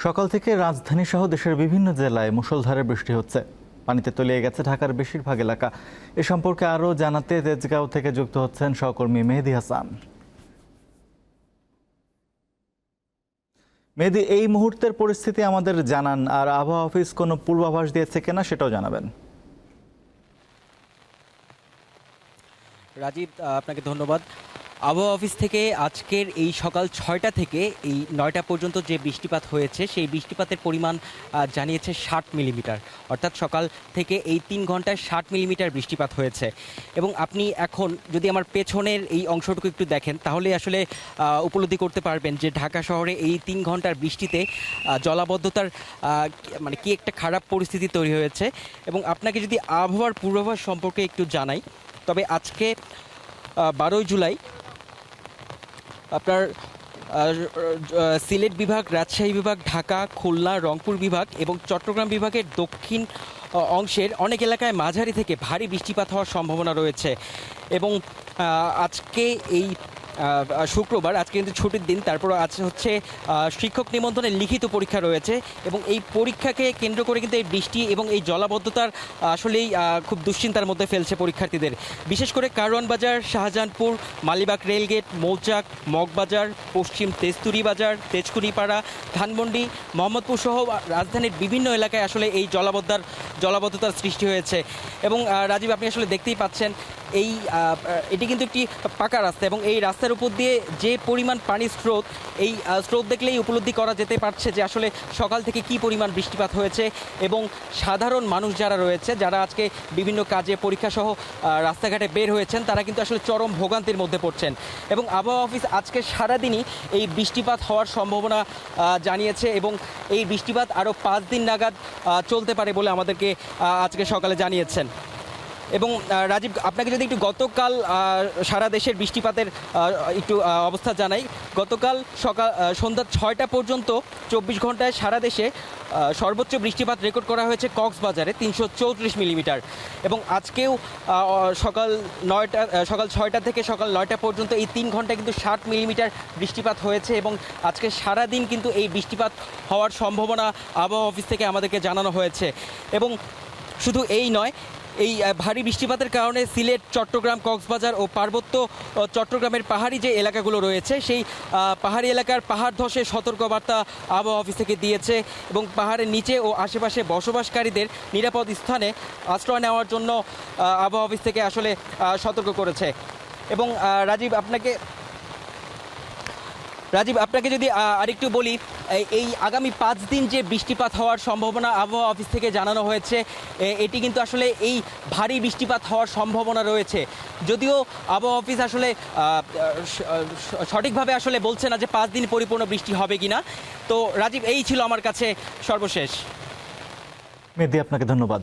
সকাল থেকে রাজধানী সহ দেশের বিভিন্ন জেলায় মুষলধারে বৃষ্টি হচ্ছে। পানিতে তলিয়ে গেছে ঢাকার বেশিরভাগ এলাকা। এ সম্পর্কে আরও জানাতে তেজগাঁও থেকে যুক্ত হচ্ছেন সহকর্মী মেহেদী হাসান। মেহেদী, এই মুহূর্তের পরিস্থিতি আমাদের জানান, আর আবহাওয়া অফিস কোনো পূর্বাভাস দিয়েছে কিনা সেটাও জানাবেন। রাজীব, আপনাকে ধন্যবাদ। আবহাওয়া অফিস থেকে আজকের এই সকাল ৬টা থেকে এই ৯টা পর্যন্ত যে বৃষ্টিপাত হয়েছে সেই বৃষ্টিপাতের পরিমাণ জানিয়েছে ৬০ মিলিমিটার, অর্থাৎ সকাল থেকে এই ৩ ঘন্টায় ৬০ মিলিমিটার বৃষ্টিপাত হয়েছে। এবং আপনি এখন যদি আমার পেছনের এই অংশটুকু একটু দেখেন তাহলে আসলে উপলব্ধি করতে পারবেন যে ঢাকা শহরে এই ৩ ঘন্টার বৃষ্টিতে জলাবদ্ধতার মানে কি একটা খারাপ পরিস্থিতি তৈরি হয়েছে। এবং আপনাকে যদি আবহাওয়ার পূর্বাভাস সম্পর্কে একটু জানাই, তবে আজকে 12 জুলাই আপনার সিলেট বিভাগ, রাজশাহী বিভাগ, ঢাকা, খুলনা, রংপুর বিভাগ এবং চট্টগ্রাম বিভাগের দক্ষিণ অংশের অনেক এলাকায় মাঝারি থেকে ভারী বৃষ্টিপাত হওয়ার সম্ভাবনা রয়েছে। এবং আজকে এই শুক্রবার, আজকে কিন্তু ছুটির দিন, তারপর আজ হচ্ছে শিক্ষক নিবন্ধনের লিখিত পরীক্ষা রয়েছে এবং এই পরীক্ষাকে কেন্দ্র করে কিন্তু এই বৃষ্টি এবং এই জলাবদ্ধতার আসলেই খুব দুশ্চিন্তার মধ্যে ফেলছে পরীক্ষার্থীদের। বিশেষ করে কারওয়ান বাজার, শাহজাহানপুর, মালিবাগ রেলগেট, মৌচাক, মগবাজার, পশ্চিম তেজতুরি বাজার, তেজকুনিপাড়া, ধানমন্ডি, মোহাম্মদপুর সহ রাজধানীর বিভিন্ন এলাকায় আসলে এই জলাবদ্ধতার সৃষ্টি হয়েছে। এবং রাজীব, আপনি আসলে দেখতেই পাচ্ছেন এটি কিন্তু একটি পাকা রাস্তা এবং এই রাস্তার উপর দিয়ে যে পরিমাণ পানির স্রোত, এই স্রোত দেখলেই উপলব্ধি করা যেতে পারছে যে আসলে সকাল থেকে কি পরিমাণ বৃষ্টিপাত হয়েছে। এবং সাধারণ মানুষ যারা রয়েছে, যারা আজকে বিভিন্ন কাজে পরীক্ষা সহ রাস্তাঘাটে বের হয়েছেন, তারা কিন্তু আসলে চরম ভোগান্তির মধ্যে পড়ছেন। এবং আবহাওয়া অফিস আজকে সারাদিনই এই বৃষ্টিপাত হওয়ার সম্ভাবনা জানিয়েছে এবং এই বৃষ্টিপাত আরও 5 দিন নাগাদ চলতে পারে বলে আমাদেরকে আজকে সকালে জানিয়েছেন। এবং রাজীব, আপনাকে যদি একটু গতকাল সারা দেশের বৃষ্টিপাতের একটু অবস্থা জানাই। গতকাল সন্ধ্যা 6টা পর্যন্ত 24 ঘন্টায় সারা দেশে সর্বোচ্চ বৃষ্টিপাত রেকর্ড করা হয়েছে কক্সবাজারে 334 মিলিমিটার। এবং আজকেও সকাল 6টা থেকে সকাল 9টা পর্যন্ত এই 3 ঘন্টায় কিন্তু 60 মিলিমিটার বৃষ্টিপাত হয়েছে। এবং আজকে সারাদিন কিন্তু এই বৃষ্টিপাত হওয়ার সম্ভাবনা আবহাওয়া অফিস থেকে আমাদেরকে জানানো হয়েছে। এবং শুধু এই নয়, এই ভারী বৃষ্টিপাতের কারণে সিলেট, চট্টগ্রাম, কক্সবাজার ও পার্বত্য চট্টগ্রামের পাহাড়ি যে এলাকাগুলো রয়েছে সেই পাহাড়ি এলাকার পাহাড় ধসের সতর্কবার্তা আবহাওয়া অফিস থেকে দিয়েছে এবং পাহাড়ের নিচে ও আশেপাশে বসবাসকারীদের নিরাপদ স্থানে আশ্রয় নেওয়ার জন্য আবহাওয়া অফিস থেকে আসলে সতর্ক করেছে। এবং রাজীব, আপনাকে যদি আরেকটু বলি, এই আগামী 5 দিন যে বৃষ্টিপাত হওয়ার সম্ভাবনা আবহাওয়া অফিস থেকে জানানো হয়েছে, এটি কিন্তু আসলে এই ভারী বৃষ্টিপাত হওয়ার সম্ভাবনা রয়েছে। যদিও আবহাওয়া অফিস আসলে সঠিকভাবে আসলে বলছে না যে 5 দিন পরিপূর্ণ বৃষ্টি হবে কিনা। তো রাজীব, এই ছিল আমার কাছে সর্বশেষ। মেহেদী, আপনাকে ধন্যবাদ।